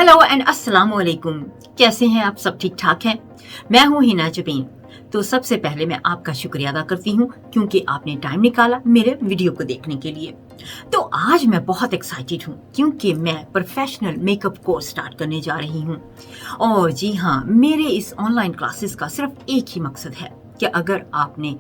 Hello and अस्सलाम वालेकुम। कैसे हैं आप सब? ठीक ठाक हैं? मैं हूं हिना जबीन। तो सबसे पहले मैं आपका शुक्रिया अदा करती हूं क्योंकि आपने टाइम निकाला मेरे वीडियो को देखने के लिए। तो आज मैं बहुत एक्साइटेड हूं क्योंकि मैं प्रोफेशनल मेकअप कोर्स स्टार्ट करने जा रही हूं। और जी हाँ, मेरे इस ऑनलाइन क्लासेस का सिर्फ एक ही मकसद है कि अगर आपने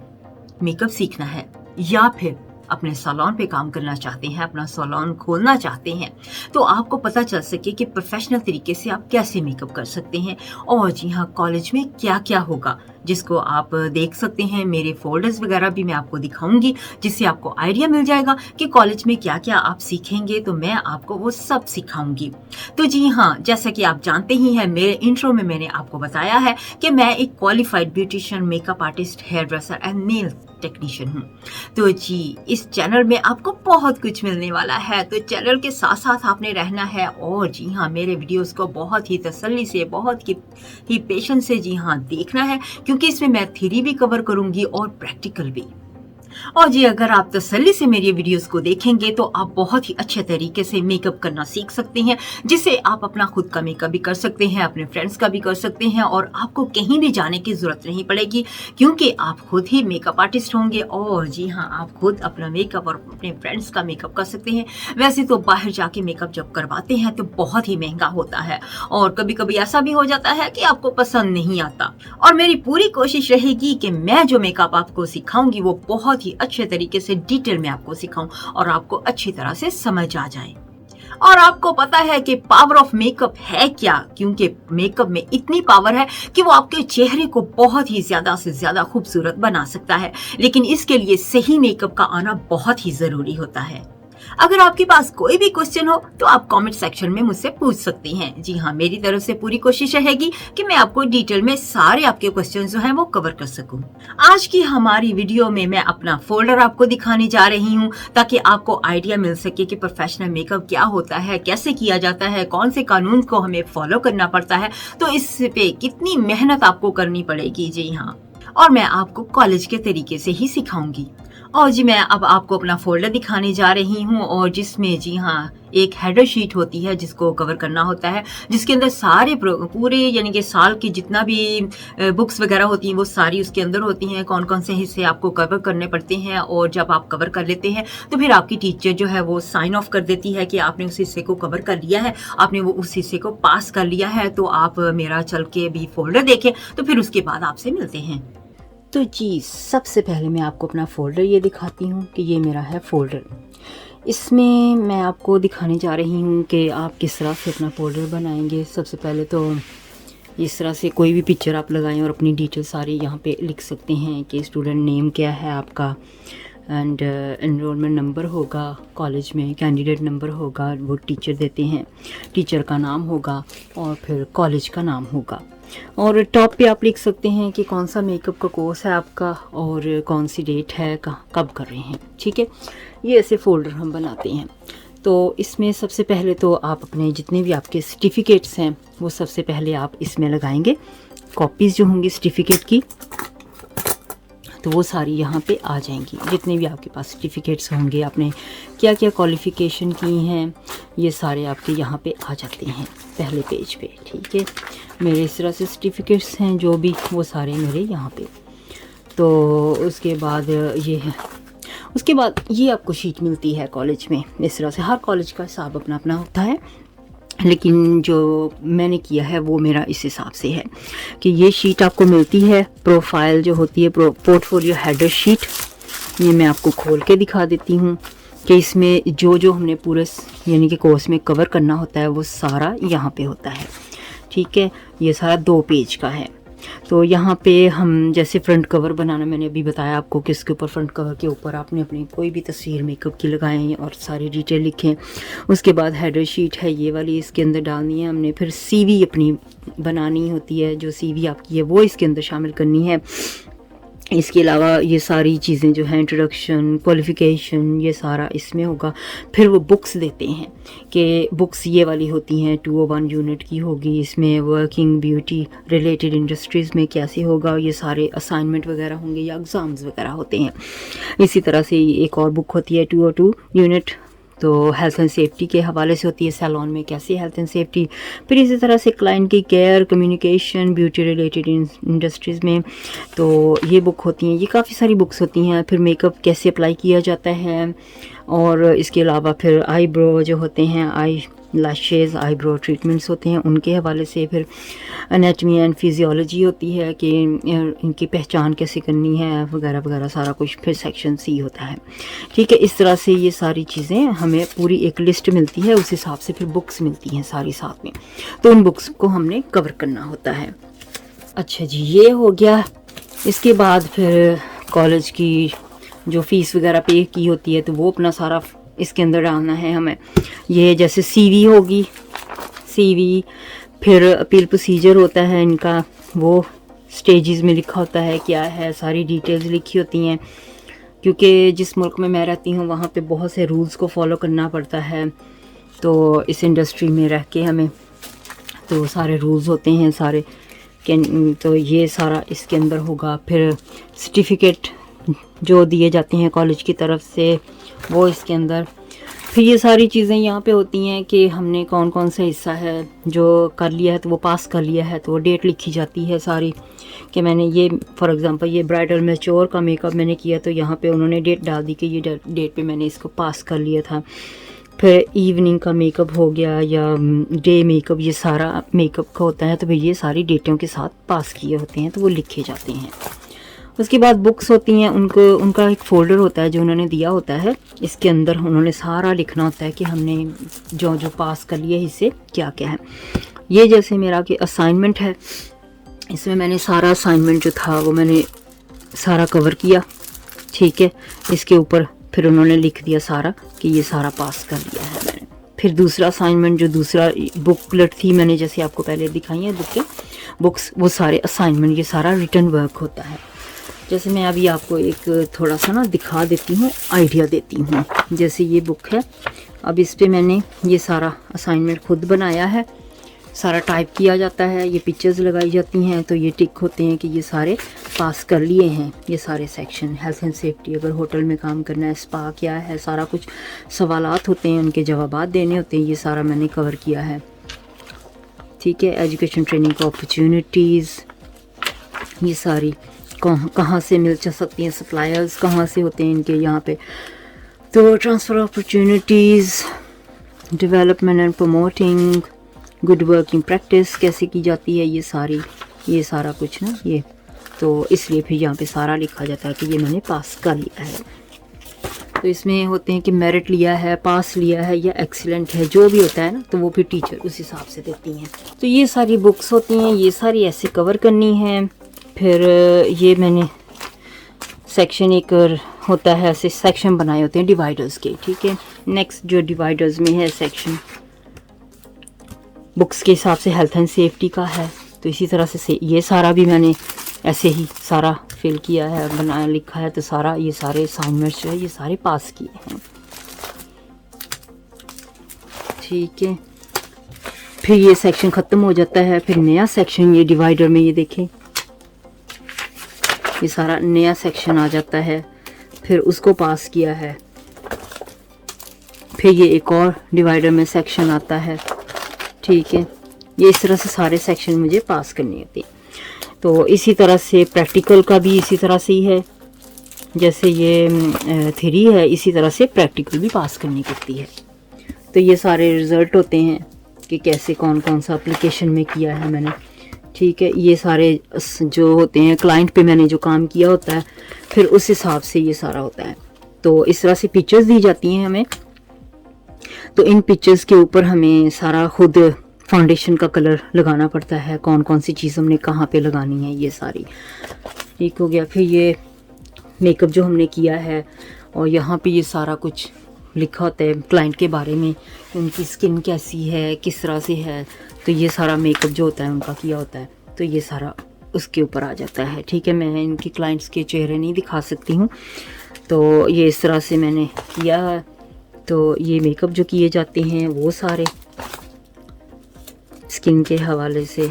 मेकअप सीखना है या फिर अपने सैलून पे काम करना चाहते हैं, अपना सैलून खोलना चाहते हैं, तो आपको पता चल सके कि प्रोफेशनल तरीके से आप कैसे मेकअप कर सकते हैं। और जी हाँ, कॉलेज में क्या क्या होगा जिसको आप देख सकते हैं। मेरे फोल्डर्स वगैरह भी मैं आपको दिखाऊंगी जिससे आपको आइडिया मिल जाएगा कि कॉलेज में क्या क्या आप सीखेंगे। तो मैं आपको वो सब सिखाऊंगी। तो जी हाँ, जैसा कि आप जानते ही हैं, मेरे इंट्रो में मैंने आपको बताया है कि मैं एक qualified beautician, makeup artist, hairdresser and nail technician हूँ। तो जी, इस चैनल में आपको बहुत कुछ मिलने वाला है। तो चैनल के साथ साथ आपने रहना है और जी हाँ, मेरे वीडियोस को बहुत ही तसल्ली से, बहुत ही पेशेंस से जी हाँ देखना है क्योंकि इसमें मैं थ्योरी भी कवर करूंगी और प्रैक्टिकल भी। और जी, अगर आप तसल्ली से मेरी वीडियोस को देखेंगे तो आप बहुत ही अच्छे तरीके से मेकअप करना सीख सकते हैं, जिससे आप अपना खुद का मेकअप भी कर सकते हैं, अपने फ्रेंड्स का भी कर सकते हैं और आपको कहीं भी जाने की जरूरत नहीं पड़ेगी क्योंकि आप खुद ही मेकअप आर्टिस्ट होंगे। और जी हाँ, आप खुद अपना मेकअप और अपने फ्रेंड्स का मेकअप कर सकते हैं। वैसे तो बाहर जाके मेकअप जब करवाते हैं तो बहुत ही महंगा होता है और कभी कभी ऐसा भी हो जाता है कि आपको पसंद नहीं आता। और मेरी पूरी कोशिश रहेगी कि मैं जो मेकअप आपको सिखाऊंगी वो बहुत ही अच्छे तरीके से डिटेल में आपको सिखाऊं और आपको अच्छी तरह से समझ आ जाए। और आपको पता है कि पावर ऑफ मेकअप है क्या, क्योंकि मेकअप में इतनी पावर है कि वो आपके चेहरे को बहुत ही ज्यादा से ज्यादा खूबसूरत बना सकता है। लेकिन इसके लिए सही मेकअप का आना बहुत ही जरूरी होता है। अगर आपके पास कोई भी क्वेश्चन हो तो आप कमेंट सेक्शन में मुझसे पूछ सकती हैं। जी हाँ, मेरी तरफ से पूरी कोशिश रहेगी कि मैं आपको डिटेल में सारे आपके क्वेश्चन जो हैं वो कवर कर सकूं। आज की हमारी वीडियो में मैं अपना फोल्डर आपको दिखाने जा रही हूँ ताकि आपको आइडिया मिल सके कि प्रोफेशनल मेकअप क्या होता है, कैसे किया जाता है, कौन से कानून को हमें फॉलो करना पड़ता है, तो इस पे कितनी मेहनत आपको करनी पड़ेगी। जी हाँ, और मैं आपको कॉलेज के तरीके से ही सिखाऊंगी। और जी, मैं अब आपको अपना फोल्डर दिखाने जा रही हूँ और जिसमें जी हाँ एक हेडर शीट होती है जिसको कवर करना होता है, जिसके अंदर सारे पूरे यानी कि साल की जितना भी बुक्स वगैरह होती हैं वो सारी उसके अंदर होती हैं। कौन कौन से हिस्से आपको कवर करने पड़ते हैं और जब आप कवर कर लेते हैं तो फिर आपकी टीचर जो है वो साइन ऑफ कर देती है कि आपने उस हिस्से को कवर कर लिया है, आपने वो उस हिस्से को पास कर लिया है। तो आप मेरा चल के भी फोल्डर देखें तो फिर उसके बाद आपसे मिलते हैं। तो जी, सबसे पहले मैं आपको अपना फ़ोल्डर ये दिखाती हूँ कि ये मेरा है फ़ोल्डर। इसमें मैं आपको दिखाने जा रही हूँ कि आप किस तरह से अपना फ़ोल्डर बनाएंगे। सबसे पहले तो इस तरह से कोई भी पिक्चर आप लगाएं और अपनी डिटेल सारी यहाँ पे लिख सकते हैं कि स्टूडेंट नेम क्या है आपका, एंड एनरोलमेंट नंबर होगा, कॉलेज में कैंडिडेट नंबर होगा, वो टीचर देते हैं, टीचर का नाम होगा और फिर कॉलेज का नाम होगा। और टॉप पे आप लिख सकते हैं कि कौन सा मेकअप का कोर्स है आपका और कौन सी डेट है, कब कर रहे हैं। ठीक है, ये ऐसे फ़ोल्डर हम बनाते हैं। तो इसमें सबसे पहले तो आप अपने जितने भी आपके सर्टिफिकेट्स हैं वो सबसे पहले आप इसमें लगाएंगे। कॉपीज़ जो होंगी सर्टिफिकेट की तो वो सारी यहाँ पे आ जाएंगी। जितने भी आपके पास सर्टिफिकेट्स होंगे, आपने क्या क्या क्वालिफ़िकेशन की हैं, ये सारे आपके यहाँ पे आ जाते हैं पहले पेज पे। ठीक है, मेरे इस तरह से सर्टिफिकेट्स हैं जो भी, वो सारे मेरे यहाँ पे। तो उसके बाद ये है, उसके बाद ये आपको शीट मिलती है कॉलेज में। इस तरह से हर कॉलेज का हिसाब अपना अपना होता है, लेकिन जो मैंने किया है वो मेरा इस हिसाब से है कि ये शीट आपको मिलती है। प्रोफाइल जो होती है, पोर्टफोलियो हेडर शीट, ये मैं आपको खोल के दिखा देती हूँ कि इसमें जो जो हमने पूरे यानी कि कोर्स में कवर करना होता है वो सारा यहाँ पे होता है। ठीक है, ये सारा 2 पेज का है। तो यहाँ पे हम जैसे फ्रंट कवर बनाना, मैंने अभी बताया आपको कि इसके ऊपर फ्रंट कवर के ऊपर आपने अपनी कोई भी तस्वीर मेकअप की लगाएं और सारी डिटेल लिखें। उसके बाद हेडर शीट है ये वाली, इसके अंदर डालनी है हमने। फिर सीवी अपनी बनानी होती है, जो सीवी आपकी है वो इसके अंदर शामिल करनी है। इसके अलावा ये सारी चीज़ें जो हैं, इंट्रोडक्शन, क्वालिफ़िकेशन, ये सारा इसमें होगा। फिर वो बुक्स देते हैं कि बुक्स ये वाली होती हैं 201 यूनिट की होगी। इसमें वर्किंग ब्यूटी रिलेटेड इंडस्ट्रीज़ में कैसे होगा, ये सारे असाइनमेंट वगैरह होंगे या एग्ज़ाम्स वगैरह होते हैं। इसी तरह से एक और बुक होती है 202 यूनिट तो हेल्थ एंड सेफ्टी के हवाले से होती है, सैलून में कैसी हेल्थ एंड सेफ्टी। फिर इसी तरह से क्लाइंट की care, communication, beauty related industries में तो ये बुक होती हैं। ये काफ़ी सारी बुक्स होती हैं। फिर मेकअप कैसे अप्लाई किया जाता है, और इसके अलावा फिर आईब्रो जो होते हैं, आई लैशेस, आईब्रो ट्रीटमेंट्स होते हैं, उनके हवाले से। फिर एनाटमी एंड फिजियोलॉजी होती है कि इनकी पहचान कैसे करनी है वगैरह वगैरह सारा कुछ। फिर सेक्शन सी होता है, ठीक है। इस तरह से ये सारी चीज़ें हमें पूरी एक लिस्ट मिलती है, उस हिसाब से फिर बुक्स मिलती हैं सारी साथ में, तो उन बुक्स को हमने कवर करना होता है। अच्छा जी, ये हो गया। इसके बाद फिर कॉलेज की जो फ़ीस वगैरह पे की होती है तो वो अपना सारा इसके अंदर डालना है हमें। ये जैसे सीवी होगी, सीवी, फिर अपील प्रोसीजर होता है इनका, वो स्टेजेस में लिखा होता है क्या है, सारी डिटेल्स लिखी होती हैं। क्योंकि जिस मुल्क में मैं रहती हूँ वहाँ पे बहुत से रूल्स को फॉलो करना पड़ता है, तो इस इंडस्ट्री में रह के हमें तो सारे रूल्स होते हैं सारे तो ये सारा इसके अंदर होगा। फिर सर्टिफिकेट जो दिए जाते हैं कॉलेज की तरफ से वो इसके अंदर। फिर ये सारी चीज़ें यहाँ पे होती हैं कि हमने कौन कौन सा हिस्सा है जो कर लिया है तो वो पास कर लिया है, तो वो डेट लिखी जाती है सारी कि मैंने ये फॉर एग्जांपल ये ब्राइडल मैच्योर का मेकअप मैंने किया तो यहाँ पे उन्होंने डेट डाल दी कि ये डेट पे मैंने इसको पास कर लिया था। फिर इवनिंग का मेकअप हो गया या डे मेकअप, ये सारा मेकअप का होता है तो भाई ये सारी डेटों के साथ पास किए होते हैं तो वो लिखे जाते हैं। उसके बाद बुक्स होती हैं, उनका एक फ़ोल्डर होता है जो उन्होंने दिया होता है, इसके अंदर उन्होंने सारा लिखना होता है कि हमने जो जो पास कर लिए हिस्से क्या क्या है। ये जैसे मेरा कि असाइनमेंट है, इसमें मैंने सारा असाइनमेंट जो था वो मैंने सारा कवर किया, ठीक है। इसके ऊपर फिर उन्होंने लिख दिया सारा कि ये सारा पास कर लिया है मैंने। फिर दूसरा असाइनमेंट जो दूसरा बुकलेट थी मैंने जैसे आपको पहले दिखाई है बुक्स, वो सारे असाइनमेंट, ये सारा रिटर्न वर्क होता है। जैसे मैं अभी आपको एक थोड़ा सा ना दिखा देती हूँ, आइडिया देती हूँ। जैसे ये बुक है, अब इस पे मैंने ये सारा असाइनमेंट खुद बनाया है, सारा टाइप किया जाता है, ये पिक्चर्स लगाई जाती हैं तो ये टिक होते हैं कि ये सारे पास कर लिए हैं। ये सारे सेक्शन, हेल्थ एंड सेफ्टी, अगर होटल में काम करना है, स्पा क्या है, सारा कुछ सवालात होते हैं, उनके जवाबात देने होते हैं, ये सारा मैंने कवर किया है, ठीक है। एजुकेशन ट्रेनिंग की अपॉर्चुनिटीज़, ये सारी कहाँ से मिल सकती हैं, सप्लायर्स कहाँ से होते हैं इनके यहाँ पे, तो transfer opportunities, development and promoting, good working practice कैसे की जाती है, ये सारा कुछ ना ये, तो इसलिए फिर यहाँ पे सारा लिखा जाता है कि ये मैंने पास कर लिया है। तो इसमें होते हैं कि मेरिट लिया है, पास लिया है या एक्सीलेंट है, जो भी होता है ना तो वो फिर टीचर उस हिसाब से देती हैं। तो ये सारी बुक्स होती हैं, ये सारी ऐसे कवर करनी है। फिर ये मैंने सेक्शन एक होता है, ऐसे सेक्शन बनाए होते हैं डिवाइडर्स के, ठीक है। नेक्स्ट जो डिवाइडर्स में है सेक्शन बुक्स के हिसाब से हेल्थ एंड सेफ्टी का है, तो इसी तरह से ये सारा भी मैंने ऐसे ही सारा फिल किया है, बनाया लिखा है, तो सारा ये सारे असाइनमेंट्स जो है ये सारे पास किए हैं, ठीक है। फिर ये सेक्शन ख़त्म हो जाता है, फिर नया सेक्शन ये डिवाइडर में ये देखें, ये सारा नया सेक्शन आ जाता है, फिर उसको पास किया है। फिर ये एक और डिवाइडर में सेक्शन आता है, ठीक है। ये इस तरह से सारे सेक्शन मुझे पास करने होते हैं। तो इसी तरह से प्रैक्टिकल का भी इसी तरह से ही है, जैसे ये थ्योरी है इसी तरह से प्रैक्टिकल भी पास करनी पड़ती है। तो ये सारे रिज़ल्ट होते हैं कि कैसे कौन कौन सा एप्लीकेशन में किया है मैंने, ठीक है। ये सारे जो होते हैं क्लाइंट पे मैंने जो काम किया होता है, फिर उस हिसाब से ये सारा होता है। तो इस तरह से पिक्चर्स दी जाती हैं हमें, तो इन पिक्चर्स के ऊपर हमें सारा खुद फाउंडेशन का कलर लगाना पड़ता है, कौन कौन सी चीज़ हमने कहाँ पे लगानी है, ये सारी ठीक हो गया। फिर ये मेकअप जो हमने किया है और यहाँ पे ये सारा कुछ लिखा होता है क्लाइंट के बारे में, उनकी स्किन कैसी है, किस तरह से है, तो ये सारा मेकअप जो होता है उनका किया होता है, तो ये सारा उसके ऊपर आ जाता है, ठीक है। मैं इनकी क्लाइंट्स के चेहरे नहीं दिखा सकती हूँ, तो ये इस तरह से मैंने किया है। तो ये मेकअप जो किए जाते हैं वो सारे स्किन के हवाले से,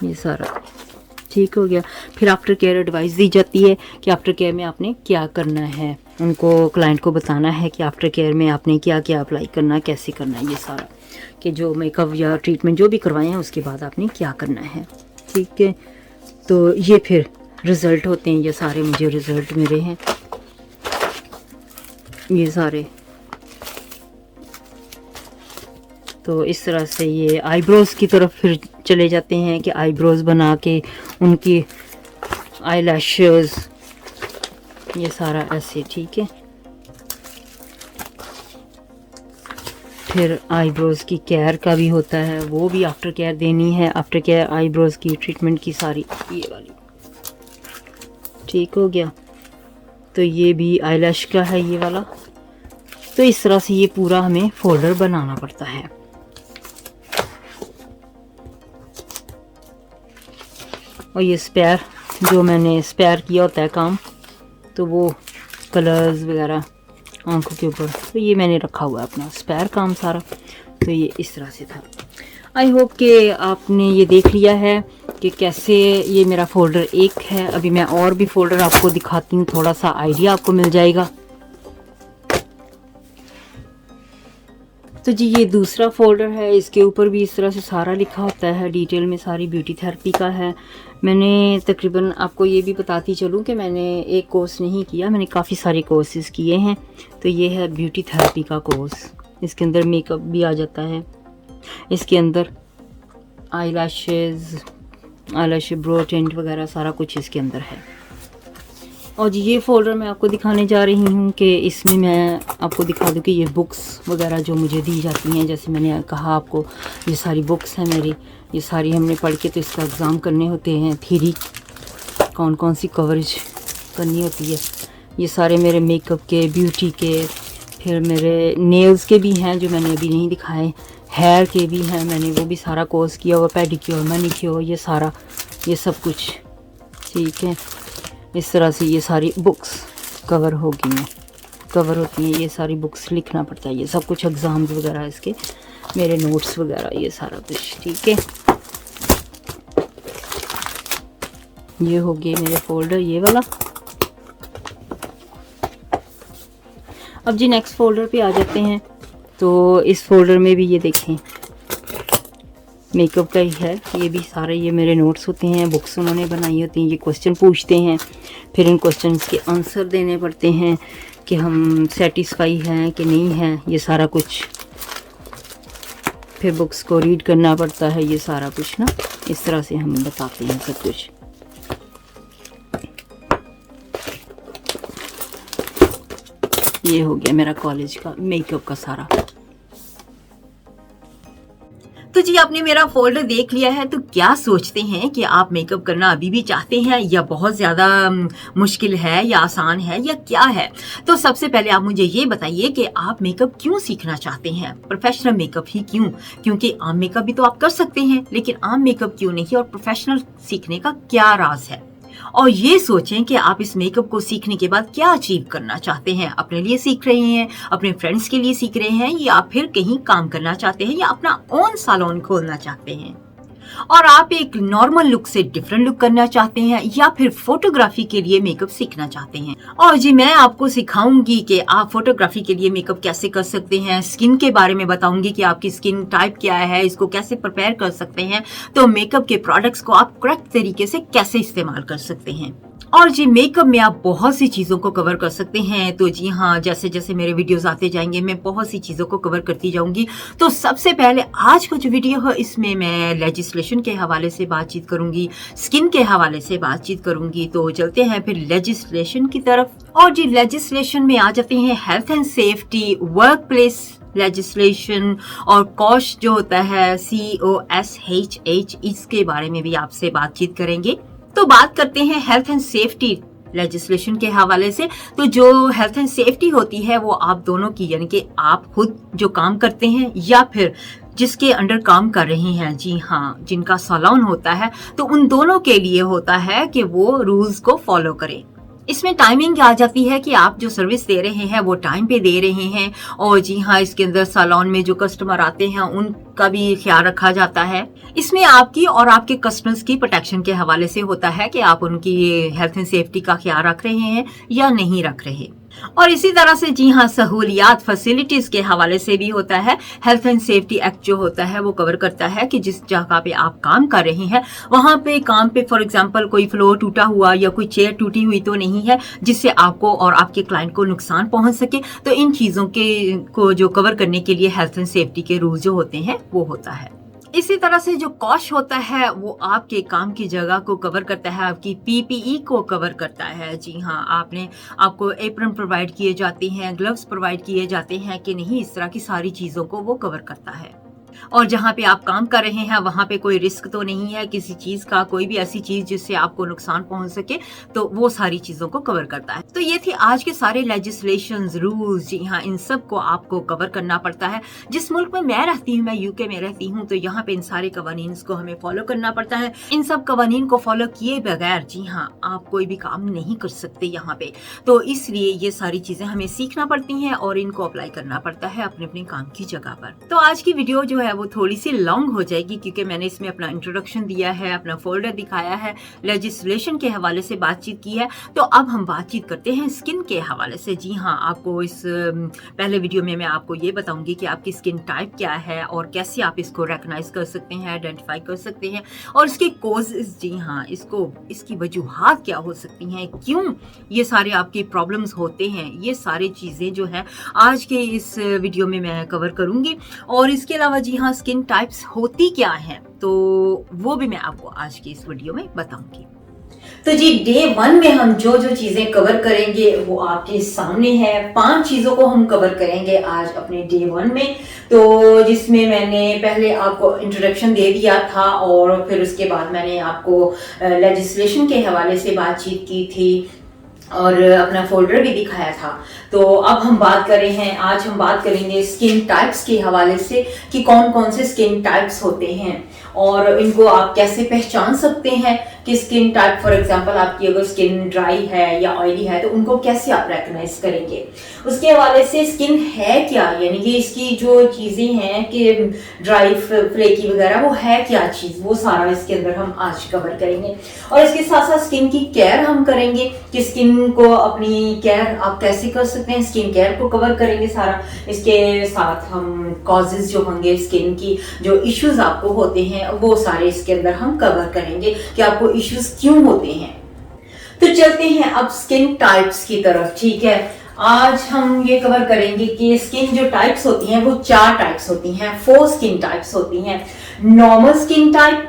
ये सारा ठीक हो गया। फिर आफ्टर केयर एडवाइस दी जाती है कि आफ्टर केयर में आपने क्या करना है, उनको क्लाइंट को बताना है कि आफ्टर केयर में आपने क्या क्या अप्लाई करना है, कैसे करना है, ये सारा कि जो मेकअप या ट्रीटमेंट जो भी करवाए हैं उसके बाद आपने क्या करना है। ठीक है, तो ये फिर रिज़ल्ट होते हैं, ये सारे मुझे रिज़ल्ट मिले हैं, ये सारे। तो इस तरह से ये आईब्रोज़ की तरफ फिर चले जाते हैं कि आईब्रोज़ बना के उनकी आई लैशेज़, ये सारा ऐसे। ठीक है, फिर आईब्रोज़ की केयर का भी होता है, वो भी आफ्टर केयर देनी है, आफ्टर केयर आईब्रोज़ की ट्रीटमेंट की सारी, ये वाली। ठीक हो गया, तो ये भी आई लैश का है ये वाला। तो इस तरह से ये पूरा हमें फोल्डर बनाना पड़ता है। और ये स्पेयर, जो मैंने स्पेयर किया होता है काम, तो वो कलर्स वगैरह आंखों के ऊपर, तो ये मैंने रखा हुआ है अपना स्पेयर काम सारा। तो ये इस तरह से था। आई होप कि आपने ये देख लिया है कि कैसे ये मेरा फ़ोल्डर एक है। अभी मैं और भी फ़ोल्डर आपको दिखाती हूँ, थोड़ा सा आइडिया आपको मिल जाएगा। तो जी ये दूसरा फ़ोल्डर है, इसके ऊपर भी इस तरह से सारा लिखा होता है, डिटेल में सारी ब्यूटी थेरेपी का है। मैंने तकरीबन आपको ये भी बताती चलूँ कि मैंने एक कोर्स नहीं किया, मैंने काफ़ी सारे कोर्सेज़ किए हैं। तो ये है ब्यूटी थेरेपी का कोर्स, इसके अंदर मेकअप भी आ जाता है, इसके अंदर आई लैशेज़, आई लैश ब्रो टिंट वगैरह सारा कुछ इसके अंदर है। और जी ये फ़ोल्डर मैं आपको दिखाने जा रही हूँ कि इसमें मैं आपको दिखा दूँ कि ये बुक्स वगैरह जो मुझे दी जाती हैं, जैसे मैंने कहा आपको ये सारी बुक्स हैं मेरी, ये सारी हमने पढ़ के तो इसका एग्ज़ाम करने होते हैं, थ्योरी कौन कौन सी कवरेज करनी होती है। ये सारे मेरे मेकअप के, ब्यूटी के, फिर मेरे नेल्स के भी हैं जो मैंने अभी नहीं दिखाए, हेयर के भी हैं, मैंने वो भी सारा कोर्स किया हुआ, पेडिक्योर, मैनिक्योर, ये सारा, ये सब कुछ। ठीक है, इस तरह से ये सारी बुक्स कवर होगी हैं, कवर होती हैं, ये सारी बुक्स लिखना पड़ता है, ये सब कुछ एग्ज़ाम्स वगैरह इसके, मेरे नोट्स वगैरह, ये सारा कुछ। ठीक है, ये हो गए मेरे फ़ोल्डर ये वाला। अब जी नेक्स्ट फ़ोल्डर पे आ जाते हैं। तो इस फ़ोल्डर में भी ये देखें मेकअप का ही है, ये भी सारे ये मेरे नोट्स होते हैं, बुक्स उन्होंने बनाई होती हैं, ये क्वेश्चन पूछते हैं, फिर इन क्वेश्चंस के आंसर देने पड़ते हैं कि हम सेटिस्फाई हैं कि नहीं हैं, ये सारा कुछ। फिर बुक्स को रीड करना पड़ता है, ये सारा कुछ ना, इस तरह से हम बताते हैं सब कुछ। ये हो गया मेरा कॉलेज का मेकअप का सारा। तो जी आपने मेरा फोल्डर देख लिया है, तो क्या सोचते हैं कि आप मेकअप करना अभी भी चाहते हैं या बहुत ज़्यादा मुश्किल है या आसान है या क्या है? तो सबसे पहले आप मुझे ये बताइए कि आप मेकअप क्यों सीखना चाहते हैं, प्रोफेशनल मेकअप ही क्यों? क्योंकि आम मेकअप भी तो आप कर सकते हैं, लेकिन आम मेकअप क्यों नहीं, और प्रोफेशनल सीखने का क्या राज है? और ये सोचें कि आप इस मेकअप को सीखने के बाद क्या अचीव करना चाहते हैं, अपने लिए सीख रहे हैं, अपने फ्रेंड्स के लिए सीख रहे हैं, या फिर कहीं काम करना चाहते हैं, या अपना ओन सैलून खोलना चाहते हैं, और आप एक नॉर्मल लुक से डिफरेंट लुक करना चाहते हैं, या फिर फोटोग्राफी के लिए मेकअप सीखना चाहते हैं। और जी मैं आपको सिखाऊंगी कि आप फोटोग्राफी के लिए मेकअप कैसे कर सकते हैं, स्किन के बारे में बताऊंगी कि आपकी स्किन टाइप क्या है, इसको कैसे प्रिपेयर कर सकते हैं, तो मेकअप के प्रोडक्ट्स को आप करेक्ट तरीके से कैसे इस्तेमाल कर सकते हैं। और जी मेकअप में आप बहुत सी चीज़ों को कवर कर सकते हैं। तो जी हाँ, जैसे जैसे मेरे वीडियोस आते जाएंगे मैं बहुत सी चीज़ों को कवर करती जाऊंगी। तो सबसे पहले आज का जो वीडियो है इसमें मैं लेजिस्लेशन के हवाले से बातचीत करूंगी, स्किन के हवाले से बातचीत करूंगी। तो चलते हैं फिर लेजिस्लेशन की तरफ। और जी लेजिस्लेशन में आ जाते हैं health and safety, work place legislation, और कॉश जो होता है COSHH, इसके बारे में भी आपसे बातचीत करेंगे। तो बात करते हैं हेल्थ एंड सेफ्टी लेजिस्लेशन के हवाले से। तो जो हेल्थ एंड सेफ्टी होती है वो आप दोनों की, यानी कि आप खुद जो काम करते हैं या फिर जिसके अंडर काम कर रहे हैं, जी हाँ, जिनका सैलून होता है, तो उन दोनों के लिए होता है कि वो रूल्स को फॉलो करें। इसमें टाइमिंग आ जाती है कि आप जो सर्विस दे रहे हैं वो टाइम पे दे रहे हैं, और जी हाँ, इसके अंदर सैलून में जो कस्टमर आते हैं उनका भी ख्याल रखा जाता है। इसमें आपकी और आपके कस्टमर्स की प्रोटेक्शन के हवाले से होता है कि आप उनकी हेल्थ एंड सेफ्टी का ख्याल रख रहे हैं या नहीं रख रहे। और इसी तरह से जी हाँ, सहूलियात फैसिलिटीज के हवाले से भी होता है। हेल्थ एंड सेफ्टी एक्ट जो होता है वो कवर करता है कि जिस जगह पे आप काम कर रहे हैं वहां पे काम पे फॉर एग्जांपल कोई फ्लोर टूटा हुआ या कोई चेयर टूटी हुई तो नहीं है जिससे आपको और आपके क्लाइंट को नुकसान पहुंच सके। तो इन चीजों के को जो कवर करने के लिए हेल्थ एंड सेफ्टी के रूल जो होते हैं वो होता है। इसी तरह से जो कॉस्ट होता है वो आपके काम की जगह को कवर करता है, आपकी पीपीई को कवर करता है। जी हाँ, आपको एप्रन प्रोवाइड किए जाते हैं, ग्लव्स प्रोवाइड किए जाते हैं कि नहीं, इस तरह की सारी चीज़ों को वो कवर करता है। और जहाँ पे आप काम कर रहे हैं वहाँ पे कोई रिस्क तो नहीं है किसी चीज का, कोई भी ऐसी चीज जिससे आपको नुकसान पहुंच सके, तो वो सारी चीजों को कवर करता है। तो ये थी आज के सारे लेजिस्लेशंस, रूल्स। जी हाँ, इन सब को आपको कवर करना पड़ता है। जिस मुल्क में मैं रहती हूँ, मैं यूके में रहती हूँ, तो यहाँ पे इन सारे कवानीन को हमें फॉलो करना पड़ता है। इन सब कवानीन को फॉलो किए बगैर जी हाँ, आप कोई भी काम नहीं कर सकते यहाँ पे। तो इसलिए ये सारी चीजें हमें सीखना पड़ती हैं और इनको अप्लाई करना पड़ता है अपने अपने काम की जगह पर। तो आज की वीडियो जो है वो थोड़ी सी लॉन्ग हो जाएगी क्योंकि मैंने इसमें अपना इंट्रोडक्शन दिया है, अपना फोल्डर दिखाया है, लेजिस्लेशन के हवाले से बातचीत की है। तो अब हम बातचीत करते हैं स्किन के हवाले से। जी हाँ, आपको इस पहले वीडियो में मैं आपको ये बताऊंगी कि आपकी स्किन टाइप क्या है और कैसे आप इसको रिकॉग्नाइज कर सकते हैं, आइडेंटिफाई कर सकते हैं, और इसके कॉजेस, जी हाँ, इसकी वजूहात क्या हो सकती हैं, क्यों ये सारे आपकी प्रॉब्लम्स होते हैं, ये सारी चीजें जो है आज के इस वीडियो में मैं कवर करूंगी। और इसके अलावा जी हाँ, स्किन टाइप्स होती क्या है तो वो भी मैं आपको आज की इस वीडियो में बताऊंगी। तो जी, डे 1 में हम जो जो चीजें कवर करेंगे वो आपके सामने है। 5 चीजों को हम कवर करेंगे आज अपने डे 1 में। तो जिसमें मैंने पहले आपको इंट्रोडक्शन दे दिया था और फिर उसके बाद मैंने आपको लेजिस्लेशन के हवाले से बातचीत की थी और अपना फोल्डर भी दिखाया था। तो अब हम बात कर रहे हैं, आज हम बात करेंगे स्किन टाइप्स के हवाले से कि कौन कौन से स्किन टाइप्स होते हैं और इनको आप कैसे पहचान सकते हैं कि स्किन टाइप, फॉर एग्जांपल आपकी अगर स्किन ड्राई है या ऑयली है तो उनको कैसे आप रिकॉग्नाइज करेंगे। उसके हवाले से स्किन है क्या, यानी कि इसकी जो चीजें हैं कि ड्राई, फ्लेकी वगैरह, वो है क्या चीज, वो सारा इसके अंदर हम आज कवर करेंगे। और इसके साथ साथ स्किन की केयर हम करेंगे कि स्किन को अपनी केयर आप कैसे कर सकते हैं, स्किन केयर को कवर करेंगे सारा। इसके साथ हम कॉजेज जो होंगे स्किन की, जो इश्यूज आपको होते हैं वो सारे इसके अंदर हम कवर करेंगे कि आपको इश्यूज क्यों होते हैं। तो चलते हैं अब स्किन टाइप्स की तरफ। ठीक है, आज हम ये कवर करेंगे कि स्किन जो टाइप्स होती हैं वो 4 टाइप्स होती हैं, 4 स्किन टाइप्स होती हैं। Normal skin type,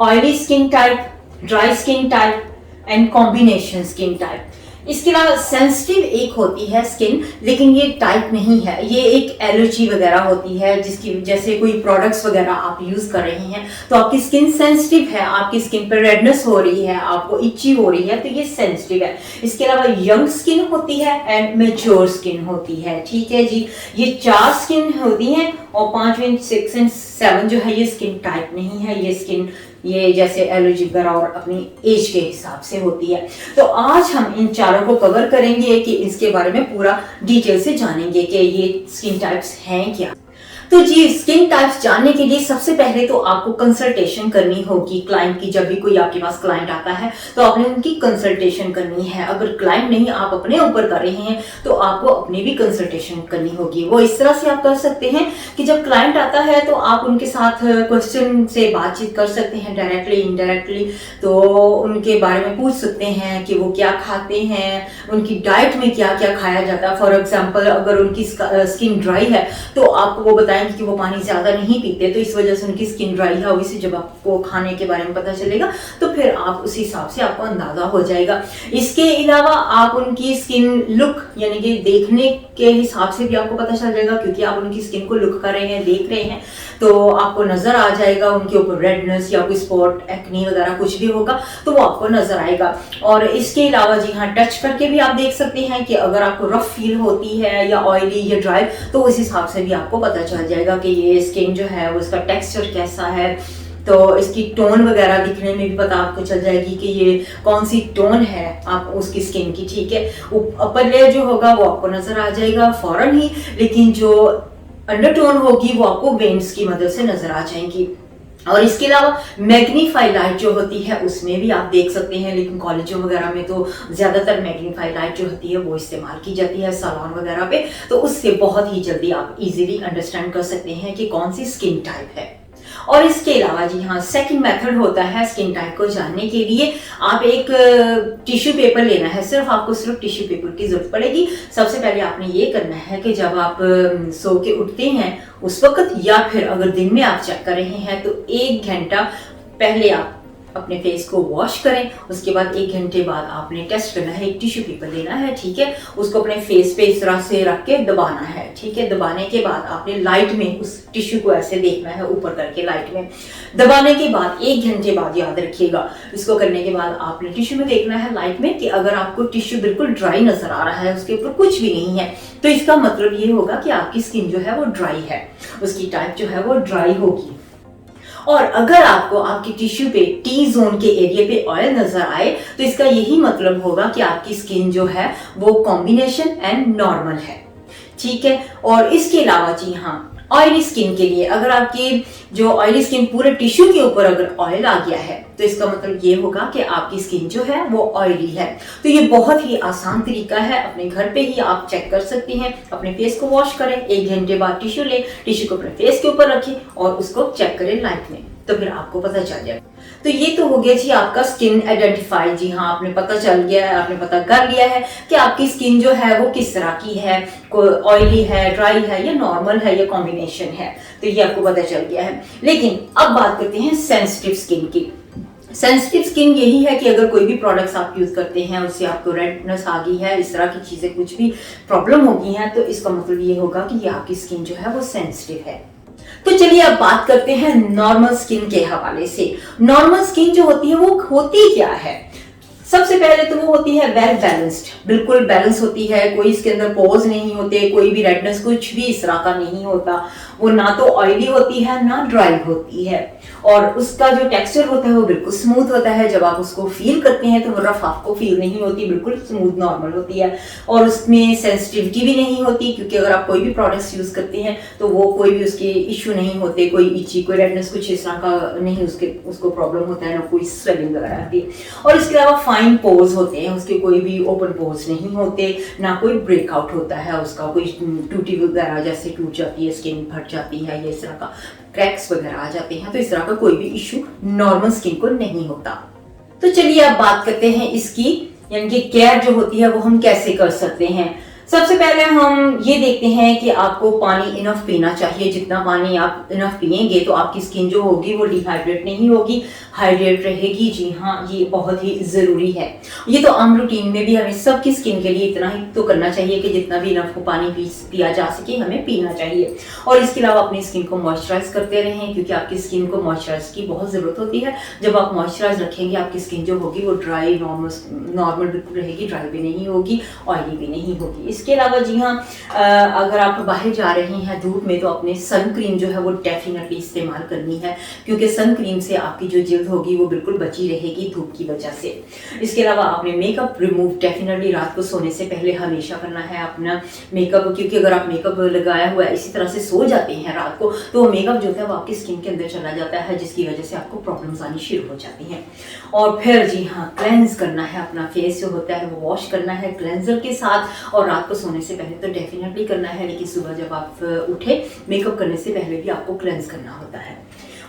oily skin type, dry skin type and combination skin type. इसके अलावा सेंसिटिव एक होती है स्किन, लेकिन ये टाइप नहीं है, ये एक एलर्जी वगैरह होती है जिसकी, जैसे कोई प्रोडक्ट्स वगैरह आप यूज कर रहे हैं तो आपकी स्किन सेंसिटिव है, आपकी स्किन पर रेडनेस हो रही है, आपको इची हो रही है, तो ये सेंसिटिव है। इसके अलावा यंग स्किन होती है एंड मैच्योर स्किन होती है। ठीक है जी, ये 4 स्किन होती हैं और 5, 6 एंड 7 जो है ये स्किन टाइप नहीं है, ये स्किन ये जैसे एलर्जी वगैरह और अपनी एज के हिसाब से होती है। तो आज हम इन चारों को कवर करेंगे कि इसके बारे में पूरा डिटेल से जानेंगे कि ये स्किन टाइप्स हैं क्या। तो जी, स्किन टाइप्स जानने के लिए सबसे पहले तो आपको कंसल्टेशन करनी होगी क्लाइंट की। जब भी कोई आपके पास क्लाइंट आता है तो आपने उनकी कंसल्टेशन करनी है। अगर क्लाइंट नहीं, आप अपने ऊपर कर रहे हैं तो आपको अपनी भी कंसल्टेशन करनी होगी। वो इस तरह से आप कर सकते हैं कि जब क्लाइंट आता है तो आप उनके साथ क्वेश्चन से बातचीत कर सकते हैं, डायरेक्टली इनडायरेक्टली। तो उनके बारे में पूछ सकते हैं कि वो क्या खाते हैं, उनकी डाइट में क्या क्या खाया जाता है। फॉर एग्जाम्पल, अगर उनकी स्किन ड्राई है तो आपको वो बताएं कि वो पानी ज्यादा नहीं पीते, तो इस वजह से उनकी स्किन ड्राई है। वैसे जब आपको खाने के बारे में पता चलेगा तो फिर आप उस हिसाब से आपको अंदाजा हो जाएगा। इसके अलावा आप उनकी स्किन लुक, यानी कि देखने के हिसाब से भी आपको पता चल जाएगा, क्योंकि आप उनकी स्किन को लुक कर रहे हैं, देख रहे हैं, तो आपको नजर आ जाएगा उनके ऊपर रेडनेस या कोई स्पॉट, एक्नी वगैरह कुछ भी होगा तो वो आपको नजर आएगा। और इसके अलावा जी हाँ, टच करके भी आप देख सकते हैं कि अगर आपको रफ फील होती है या ऑयली या ड्राई, तो उस हिसाब से भी आपको पता चल जाएगा कि ये स्किन जो है वो इसका टेक्सचर कैसा है, तो इसकी टोन वगैरह दिखने में भी पता आपको चल जाएगी कि ये कौन सी टोन है आप उसकी स्किन की, ठीक है। अपर लेयर जो होगा वो आपको नजर आ जाएगा फौरन ही, लेकिन जो अंडरटोन होगी वो आपको वेन्स की मदद से नजर आ जाएंगी। और इसके अलावा मैग्नीफाई लाइट जो होती है उसमें भी आप देख सकते हैं, लेकिन कॉलेजों वगैरह में तो ज्यादातर मैग्नीफाई लाइट जो होती है वो इस्तेमाल की जाती है सैलून वगैरह पे, तो उससे बहुत ही जल्दी आप इजीली अंडरस्टैंड कर सकते हैं कि कौन सी स्किन टाइप है। और इसके अलावा जी हाँ, सेकंड मेथड होता है स्किन टाइप को जानने के लिए। आप एक टिश्यू पेपर लेना है, आपको सिर्फ टिश्यू पेपर की जरूरत पड़ेगी। सबसे पहले आपने ये करना है कि जब आप सो के उठते हैं उस वक्त, या फिर अगर दिन में आप चेक कर रहे हैं तो 1 घंटा पहले आप अपने फेस को वॉश करें। उसके बाद 1 घंटे बाद आपने टेस्ट करना है, एक टिश्यू पेपर लेना है, ठीक है। उसको अपने फेस पे इस तरह से रख के दबाना है, ठीक है। दबाने के बाद आपने लाइट में उस टिश्यू को ऐसे देखना है, ऊपर करके लाइट में दबाने के बाद 1 घंटे बाद, याद रखिएगा, इसको करने के बाद आपने टिश्यू में देखना है लाइट में कि अगर आपको टिश्यू बिल्कुल ड्राई नजर आ रहा है, उसके ऊपर कुछ भी नहीं है, तो इसका मतलब ये होगा कि आपकी स्किन जो है वो ड्राई है, उसकी टाइप जो है वो ड्राई होगी। और अगर आपको आपकी टिश्यू पे टी जोन के एरिया पे ऑयल नजर आए तो इसका यही मतलब होगा कि आपकी स्किन जो है वो कॉम्बिनेशन एंड नॉर्मल है, ठीक है। और इसके अलावा जी हाँ, ऑयली स्किन के लिए अगर आपकी जो ऑयली स्किन पूरे टिश्यू के ऊपर अगर ऑयल आ गया है तो इसका मतलब ये होगा कि आपकी स्किन जो है वो ऑयली है। तो ये बहुत ही आसान तरीका है, अपने घर पे ही आप चेक कर सकते हैं। अपने फेस को वॉश करें, 1 घंटे बाद टिश्यू लें, टिश्यू को अपने फेस के ऊपर रखें और उसको चेक करें लाइट में, तो फिर आपको पता चल जाएगा। तो ये तो हो गया जी आपका स्किन आइडेंटिफाई। जी हाँ, आपने पता चल गया है, आपने पता कर लिया है कि आपकी स्किन जो है वो किस तरह की है, ऑयली है, ड्राई है या नॉर्मल है या कॉम्बिनेशन है, तो ये आपको पता चल गया है। लेकिन अब बात करते हैं सेंसिटिव स्किन की। सेंसिटिव स्किन यही है कि अगर कोई भी प्रोडक्ट्स आप यूज करते हैं उससे आपको रेडनेस आ गई है, इस तरह की चीजें कुछ भी प्रॉब्लम हो गई हैं, तो इसका मतलब ये होगा कि ये आपकी स्किन जो है वो सेंसिटिव है। तो चलिए अब बात करते हैं नॉर्मल स्किन के हवाले से। नॉर्मल स्किन जो होती है वो होती क्या है? सबसे पहले तो वो होती है वेल बैलेंस्ड, बिल्कुल बैलेंस होती है, कोई इसके अंदर पोर्स नहीं होते, कोई भी रेडनेस कुछ भी इस तरह का नहीं होता। वो ना तो ऑयली होती है ना ड्राई होती है, और उसका जो टेक्सचर होता है वो बिल्कुल स्मूथ होता है। जब आप उसको फील करते हैं तो वो रफ आपको फील नहीं होती, बिल्कुल स्मूथ नॉर्मल होती है। और उसमें सेंसिटिविटी भी नहीं होती, क्योंकि अगर आप कोई भी प्रोडक्ट्स यूज करते हैं तो वो कोई भी उसके इश्यू नहीं होते, कोई इची, कोई रेडनेस कुछ इस तरह का नहीं उसको प्रॉब्लम होता है, ना कोई स्वेलिंग वगैरह की। और इसके अलावा फाइन पोर्स होते हैं, उसके कोई भी ओपन पोर्स नहीं होते, ना कोई ब्रेकआउट होता है उसका, कोई टूटी वगैरह जैसे टूट जाती है, स्किन फट जाती है, या इस तरह का क्रैक्स वगैरह आ जाते हैं, तो इस तरह का कोई भी इश्यू नॉर्मल स्किन को नहीं होता। तो चलिए अब बात करते हैं इसकी यानी कि केयर जो होती है वो हम कैसे कर सकते हैं। सबसे पहले हम ये देखते हैं कि आपको पानी इनफ पीना चाहिए। जितना पानी आप इनफ पिएंगे तो आपकी स्किन जो होगी वो डिहाइड्रेट नहीं होगी, हाइड्रेट रहेगी। जी हाँ, ये बहुत ही जरूरी है। ये तो आम रूटीन में भी हमें सबकी स्किन के लिए इतना ही तो करना चाहिए कि जितना भी इनफ पानी पिया जा सके हमें पीना चाहिए। और इसके अलावा अपनी स्किन को मॉइस्चराइज करते रहें, क्योंकि आपकी स्किन को मॉइस्चराइज की बहुत जरूरत होती है। जब आप मॉइस्चराइज रखेंगे आपकी स्किन जो होगी वो ड्राई नॉर्मल बिल्कुल रहेगी, ड्राई भी नहीं होगी, ऑयली भी नहीं होगी। इसके अलावा जी हाँ, अगर आप बाहर जा रहे हैं धूप में तो अपने सन क्रीम जो है वो डेफिनेटली इस्तेमाल करनी है, क्योंकि सन क्रीम से आपकी जो जिल्द होगी वो बिल्कुल बची रहेगी धूप की वजह से। इसके अलावा आपने मेकअप रिमूव डेफिनेटली रात को सोने से पहले हमेशा करना है अपना मेकअप, क्योंकि अगर आप मेकअप लगाया हुआ है इसी तरह से सो जाते हैं रात को तो मेकअप जो है वो आपकी स्किन के अंदर चला जाता है, जिसकी वजह से आपको प्रॉब्लम्स आनी शुरू हो जाती हैं। और फिर जी हाँ, क्लेंस करना है अपना फेस जो होता है वो वॉश करना है क्लेंजर के साथ, और रात को सोने से पहले तो डेफिनेटली करना है, लेकिन सुबह जब आप उठे मेकअप करने से पहले भी आपको क्लेंस करना होता है।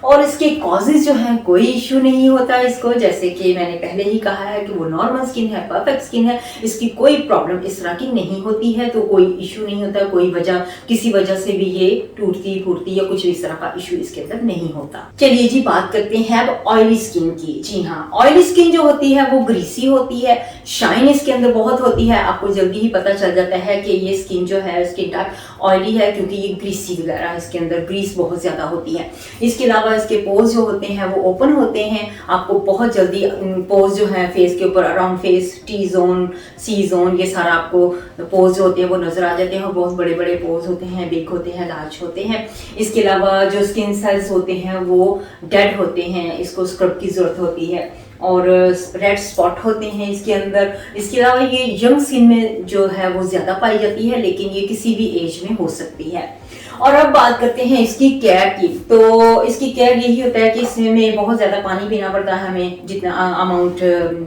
और इसके कॉजेज जो हैं कोई इश्यू नहीं होता इसको, जैसे कि मैंने पहले ही कहा है कि वो नॉर्मल स्किन है, परफेक्ट स्किन है, इसकी कोई प्रॉब्लम इस तरह की नहीं होती है, तो कोई इश्यू नहीं होता, कोई वजह किसी वजह से भी ये टूटती फूटती या कुछ इस तरह का इश्यू इसके अंदर नहीं होता। चलिए जी बात करते हैं अब ऑयली स्किन की। जी हाँ, ऑयली स्किन जो होती है वो ग्रीसी होती है, शाइन इसके अंदर बहुत होती है, आपको जल्दी ही पता चल जाता है कि ये स्किन जो है स्किन टाइप ऑयली है, क्योंकि ये ग्रीसी वगैरह इसके अंदर ग्रीस बहुत ज्यादा होती है। इसके अलावा अलावा इसके पोर्स जो होते हैं वो ओपन होते हैं, आपको बहुत जल्दी पोर्स जो है फेस के ऊपर अराउंड फेस, टी जोन, सी जोन, ये सारा आपको पोर्स जो होते हैं वो नजर आ जाते हैं और बहुत बड़े बड़े पोर्स होते हैं, बिग होते हैं, लार्ज होते हैं। इसके अलावा जो स्किन सेल्स होते हैं वो डेड होते हैं, इसको स्क्रब की जरूरत होती है, और रेड स्पॉट होते हैं इसके अंदर। इसके अलावा ये यंग स्किन में जो है वो ज्यादा पाई जाती है, लेकिन ये किसी भी एज में हो सकती है। और अब बात करते हैं इसकी केयर की। तो इसकी केयर यही होता है कि इसमें बहुत ज़्यादा पानी पीना पड़ता है हमें, जितना अमाउंट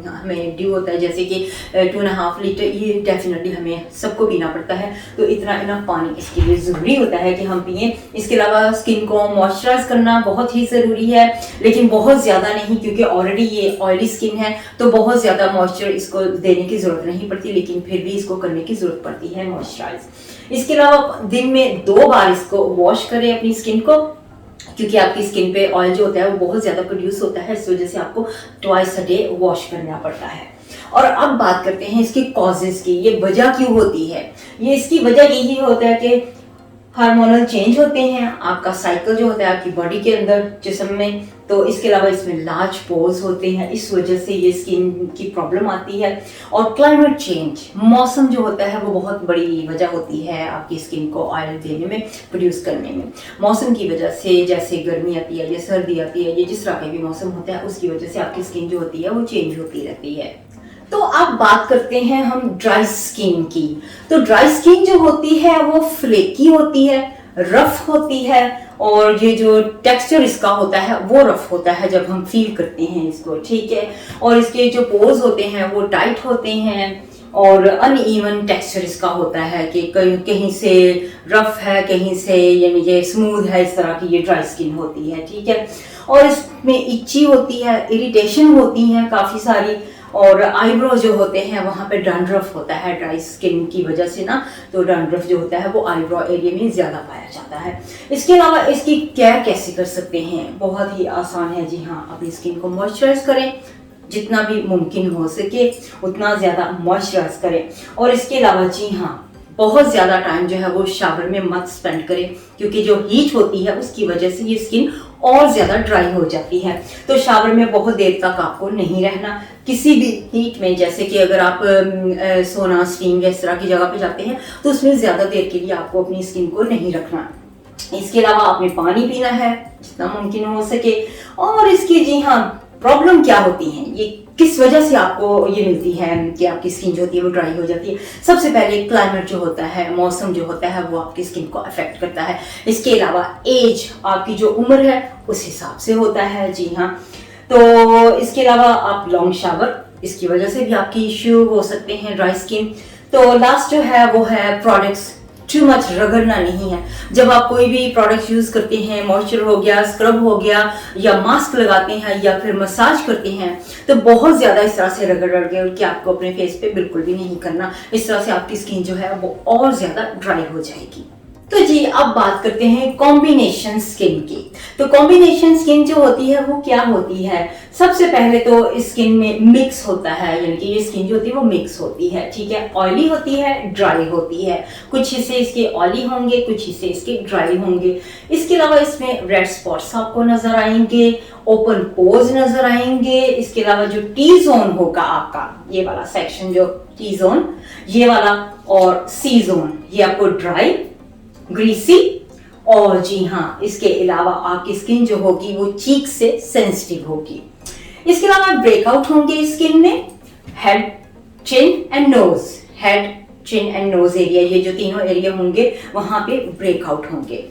हमें ड्यू होता है, जैसे कि 2.5 लीटर, ये डेफिनेटली हमें सबको पीना पड़ता है। तो इतना इनफ पानी इसके लिए ज़रूरी होता है कि हम पिए। इसके अलावा स्किन को मॉइस्चराइज करना बहुत ही ज़रूरी है, लेकिन बहुत ज़्यादा नहीं, क्योंकि ऑलरेडी ये ऑयली स्किन है, तो बहुत ज़्यादा मॉइस्चर इसको देने की ज़रूरत नहीं पड़ती, लेकिन फिर भी इसको करने की ज़रूरत पड़ती है मॉइस्चराइज। इसके अलावा दिन में 2 बार इसको वॉश करें अपनी स्किन को, क्योंकि आपकी स्किन पे ऑयल जो होता है वो बहुत ज्यादा प्रोड्यूस होता है, इस वजह से आपको ट्वाइस अ डे वॉश करना पड़ता है। और अब बात करते हैं इसकी कॉजेज की, ये वजह क्यों होती है। ये इसकी वजह यही होता है कि हार्मोनल चेंज होते हैं, आपका साइकिल जो होता है आपकी बॉडी के अंदर, जिस्म में। तो इसके अलावा इसमें लार्ज पोर्स होते हैं, इस वजह से ये स्किन की प्रॉब्लम आती है। और क्लाइमेट चेंज, मौसम जो होता है वो बहुत बड़ी वजह होती है आपकी स्किन को ऑयल देने में, प्रोड्यूस करने में। मौसम की वजह से, जैसे गर्मी आती है या सर्दी आती है, या जिस तरह का भी मौसम होता है, उसकी वजह से आपकी स्किन जो होती है वो चेंज होती रहती है। तो अब बात करते हैं हम ड्राई स्किन की। तो ड्राई स्किन जो होती है वो फ्लेकी होती है, रफ होती है, और ये जो टेक्सचर इसका होता है वो रफ होता है जब हम फील करते हैं इसको, ठीक है। और इसके जो पोर्स होते हैं वो टाइट होते हैं, और अनइवन टेक्सचर इसका होता है कि कहीं से रफ है, कहीं से यानी ये स्मूथ है, इस तरह की ये ड्राई स्किन होती है, ठीक है। और इसमें इच्ची होती है, इरिटेशन होती है काफ़ी सारी, और आईब्रो जो होते हैं वहाँ पे डैंड्रफ होता है ड्राई स्किन की वजह से ना, तो डैंड्रफ जो होता है वो आईब्रो एरिया में ज़्यादा पाया जाता है। इसके अलावा इसकी केयर कैसे कर सकते हैं, बहुत ही आसान है जी हाँ। अपनी स्किन को मॉइस्चराइज करें, जितना भी मुमकिन हो सके उतना ज़्यादा मॉइस्चराइज करें। और इसके अलावा जी हाँ, बहुत ज़्यादा टाइम जो है वो शावर में मत स्पेंड करें, क्योंकि जो हीट होती है उसकी वजह से ये स्किन और ज़्यादा ड्राई हो जाती है। तो शावर में बहुत देर तक आपको नहीं रहना किसी भी हीट में, जैसे कि अगर आप सोना, स्टीम या इस तरह की जगह पे जाते हैं तो उसमें ज़्यादा देर के लिए आपको अपनी स्किन को नहीं रखना। इसके अलावा आपने पानी पीना है जितना मुमकिन हो सके। और इसकी जी हाँ प्रॉब्लम क्या होती है, ये किस वजह से आपको ये मिलती है कि आपकी स्किन जो होती है वो ड्राई हो जाती है। सबसे पहले क्लाइमेट जो होता है, मौसम जो होता है वो आपकी स्किन को अफेक्ट करता है। इसके अलावा एज, आपकी जो उम्र है उस हिसाब से होता है जी हाँ। तो इसके अलावा आप लॉन्ग शावर, इसकी वजह से भी आपकी इश्यू हो सकते हैं ड्राई स्किन। तो लास्ट जो है वो है प्रोडक्ट्स, टू मच रगड़ना नहीं है। जब आप कोई भी प्रोडक्ट यूज करते हैं, मॉइस्चर हो गया, स्क्रब हो गया, या मास्क लगाते हैं, या फिर मसाज करते हैं, तो बहुत ज्यादा इस तरह से रगड़ के आपको अपने फेस पे बिल्कुल भी नहीं करना। इस तरह से आपकी स्किन जो है वो और ज्यादा ड्राई हो जाएगी। तो जी अब बात करते हैं कॉम्बिनेशन स्किन की। तो कॉम्बिनेशन स्किन जो होती है वो क्या होती है। सबसे पहले तो स्किन में मिक्स होता है, यानी कि ये स्किन जो होती है वो मिक्स होती है, ठीक है। ऑयली होती है, ड्राई होती है, कुछ हिस्से इसके ऑयली होंगे, कुछ हिस्से इसके ड्राई होंगे। इसके अलावा इसमें रेड स्पॉट्स आपको नजर आएंगे, ओपन पोर्स नजर आएंगे। इसके अलावा जो टी जोन होगा आपका, ये वाला सेक्शन जो टी जोन, ये वाला, और सी जोन, ये आपको ड्राई, ग्रीसी, और जी हाँ इसके अलावा आपकी स्किन जो होगी वो चीक से सेंसिटिव होगी। इसके अलावा ब्रेकआउट होंगे स्किन में, head, chin and nose, head, chin and nose area, ये जो तीनों एरिया होंगे वहां पे ब्रेकआउट होंगे।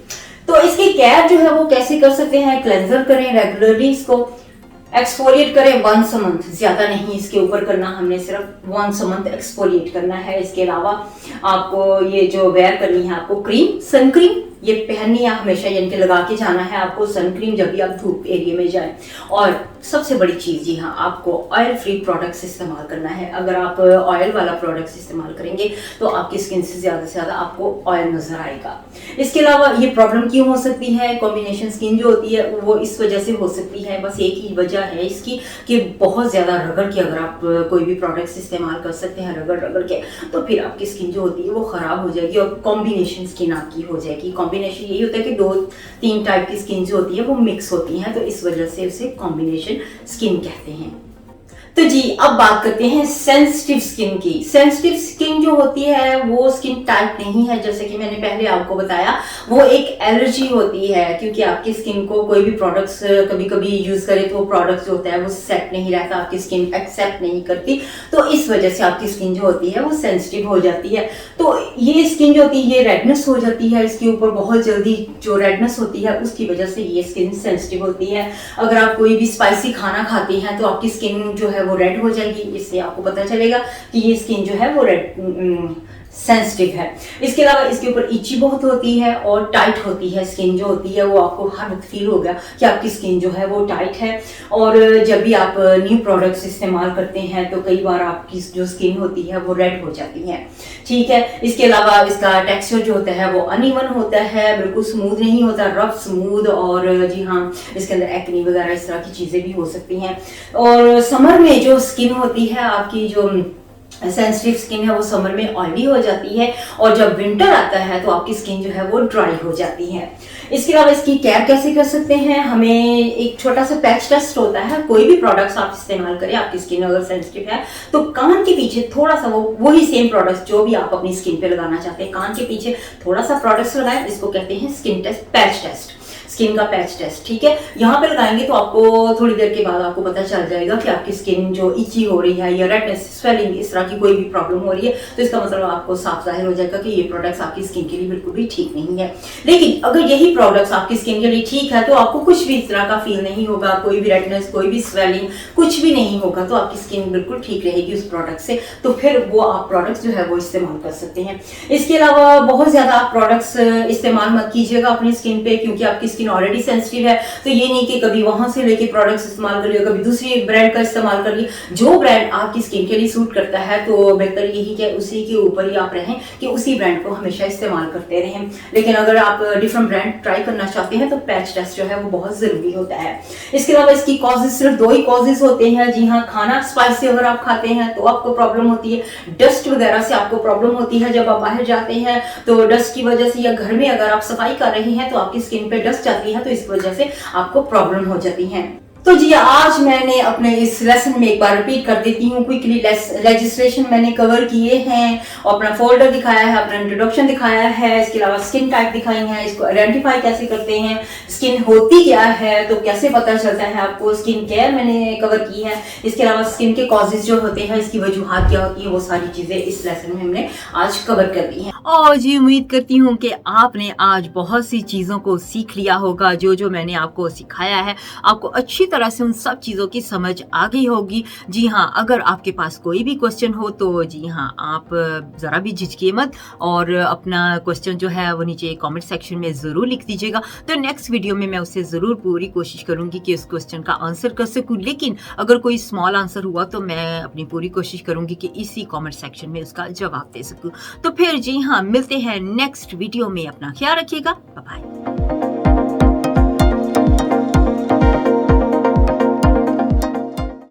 तो इसकी केयर जो है वो कैसे कर सकते हैं। क्लेंजर करें रेगुलरली, इसको एक्सफोलिएट करें वंस अ मंथ, ज्यादा नहीं इसके ऊपर करना, हमने सिर्फ वंस अ मंथ एक्सफोलिएट करना है। इसके अलावा आपको ये जो वेयर करनी है, आपको क्रीम, सन क्रीम ये पहननी है हमेशा, यानी कि लगा के जाना है आपको सन क्रीम जब भी आप धूप एरिया में जाएं। और सबसे बड़ी चीज जी हाँ, आपको ऑयल फ्री प्रोडक्ट्स इस्तेमाल करना है। अगर आप ऑयल वाला प्रोडक्ट्स इस्तेमाल करेंगे तो आपकी स्किन से ज्यादा आपको ऑयल नजर आएगा। इसके अलावा ये प्रॉब्लम क्यों हो सकती है, कॉम्बिनेशन स्किन जो होती है वो इस वजह से हो सकती है, बस एक ही वजह है इसकी कि बहुत ज्यादा रगड़ के अगर आप कोई भी प्रोडक्ट्स इस्तेमाल कर सकते हैं रगड़ के, तो फिर आपकी स्किन जो होती है वो खराब हो जाएगी और कॉम्बिनेशन स्किन आपकी हो जाएगी। कॉम्बिनेशन यही होता है कि 2-3 टाइप की स्किन जो होती है वो मिक्स होती हैं, तो इस वजह से उसे कॉम्बिनेशन स्किन कहते हैं। तो जी अब बात करते हैं सेंसिटिव स्किन की। सेंसिटिव स्किन जो होती है वो स्किन टाइप नहीं है, जैसे कि मैंने पहले आपको बताया, वो एक एलर्जी होती है, क्योंकि आपकी स्किन को कोई भी प्रोडक्ट्स कभी कभी यूज करे तो वो प्रोडक्ट जो होता है वो सेट नहीं रहता, आपकी स्किन एक्सेप्ट नहीं करती, तो इस वजह से आपकी स्किन जो होती है वो सेंसिटिव हो जाती है। तो ये स्किन जो होती है ये रेडनेस हो जाती है, इसके ऊपर बहुत जल्दी जो रेडनेस होती है उसकी वजह से ये स्किन सेंसिटिव होती है। अगर आप कोई भी स्पाइसी खाना खाते हैं तो आपकी स्किन जो है वो रेड हो जाएगी, इससे आपको पता चलेगा कि ये स्किन जो है वो रेड सेंसिटिव है। इसके अलावा इसके ऊपर इची बहुत होती है और टाइट होती है स्किन जो होती है, वो आपको हर वक्त फील होगा कि आपकी स्किन जो है वो टाइट है। और जब भी आप न्यू प्रोडक्ट्स इस्तेमाल करते हैं तो कई बार आपकी जो स्किन होती है वो रेड हो जाती है, ठीक है। इसके अलावा इसका टेक्सचर जो होता है वो अनइवन होता है, बिल्कुल स्मूथ नहीं होता, रफ स्मूथ, और जी हाँ इसके अंदर एक्ने वगैरह इस तरह की चीजें भी हो सकती हैं। और समर में जो स्किन होती है आपकी, जो सेंसिटिव स्किन है, वो समर में ऑयली हो जाती है, और जब विंटर आता है तो आपकी स्किन जो है वो ड्राई हो जाती है। इसके अलावा इसकी केयर कैसे कर सकते हैं, हमें एक छोटा सा पैच टेस्ट होता है। कोई भी प्रोडक्ट्स आप इस्तेमाल करें, आपकी स्किन अगर सेंसिटिव है तो कान के पीछे थोड़ा सा वही सेम प्रोडक्ट्स जो भी आप अपनी स्किन पे लगाना चाहते हैं, कान के पीछे थोड़ा सा प्रोडक्ट्स लगाएं, इसको कहते हैं skin test, patch test, skin का पैच टेस्ट, ठीक है। यहाँ पे लगाएंगे तो आपको थोड़ी देर के बाद आपको पता चल जाएगा कि आपकी स्किन जो इची हो रही है या रेडनेस, स्वेलिंग, इस तरह की कोई भी प्रॉब्लम हो रही है, तो इसका मतलब आपको साफ जाहिर हो जाएगा कि ये प्रोडक्ट्स आपकी स्किन के लिए बिल्कुल भी ठीक नहीं है। लेकिन अगर यही प्रोडक्ट्स आपकी स्किन के लिए ठीक है तो आपको कुछ भी इस तरह का फील नहीं होगा, कोई भी रेडनेस, कोई भी स्वेलिंग, कुछ भी नहीं होगा, तो आपकी स्किन बिल्कुल ठीक रहेगी उस प्रोडक्ट से, तो फिर वो आप प्रोडक्ट्स जो है वो इस्तेमाल कर सकते हैं। इसके अलावा बहुत ज्यादा आप प्रोडक्ट्स इस्तेमाल मत कीजिएगा अपनी स्किन पे, क्योंकि आपकी स्किन ऑलरेडी सेंसिटिव है, तो ये नहीं कि कभी वहां से लेके प्रोडक्ट्स इस्तेमाल कर लिया, कभी दूसरी ब्रांड का इस्तेमाल कर लिया। जो ब्रांड आपकी स्किन के लिए सूट करता है तो बेहतर यही कि उसी के ऊपर ही आप रहें, कि उसी ब्रांड को हमेशा इस्तेमाल करते रहें। लेकिन अगर आप डिफरेंट ब्रांड ट्राई करना चाहते हैं तो पैच टेस्ट जो है वो बहुत जरूरी होता है। इसके अलावा इसकी कॉजेज सिर्फ 2 ही कॉजेज होते हैं, जी हाँ, खाना स्पाइसी अगर आप खाते हैं तो आपको प्रॉब्लम होती है, डस्ट वगैरह से आपको प्रॉब्लम होती है, जब आप बाहर जाते हैं तो डस्ट की वजह से, या घर में अगर आप सफाई कर रहे हैं तो आपकी स्किन पे डस्ट जाती है, तो इस वजह से आपको प्रॉब्लम हो जाती है। तो जी आज मैंने अपने इस लेसन में एक बार रिपीट कर देती हूँ क्विकली, लेजिस्लेशन मैंने कवर किए हैं, और अपना फोल्डर दिखाया है, अपना इंट्रोडक्शन दिखाया है, इसके अलावा स्किन टाइप दिखाई है, इसको आइडेंटिफाई कैसे करते हैं, स्किन होती क्या है तो कैसे पता चलता है आपको, स्किन केयर मैंने कवर की है, इसके अलावा स्किन के कॉजेज जो होते हैं, इसकी वजूहात क्या होती है, वो सारी चीजें इस लेसन में हमने आज कवर कर दी है। और जी उम्मीद करती हूँ कि आपने आज बहुत सी चीजों को सीख लिया होगा, जो मैंने आपको सिखाया है आपको अच्छी तरह से उन सब चीज़ों की समझ आ गई होगी। जी हाँ, अगर आपके पास कोई भी क्वेश्चन हो तो जी हाँ आप ज़रा भी झिझकिए मत, और अपना क्वेश्चन जो है वो नीचे कमेंट सेक्शन में ज़रूर लिख दीजिएगा। तो नेक्स्ट वीडियो में मैं उससे ज़रूर पूरी कोशिश करूँगी कि उस क्वेश्चन का आंसर कर सकूँ, लेकिन अगर कोई स्मॉल आंसर हुआ तो मैं अपनी पूरी कोशिश करूँगी कि इसी कमेंट सेक्शन में उसका जवाब दे सकूँ। तो फिर जी हाँ मिलते हैं नेक्स्ट वीडियो में, अपना ख्याल रखिएगा, बाय बाय।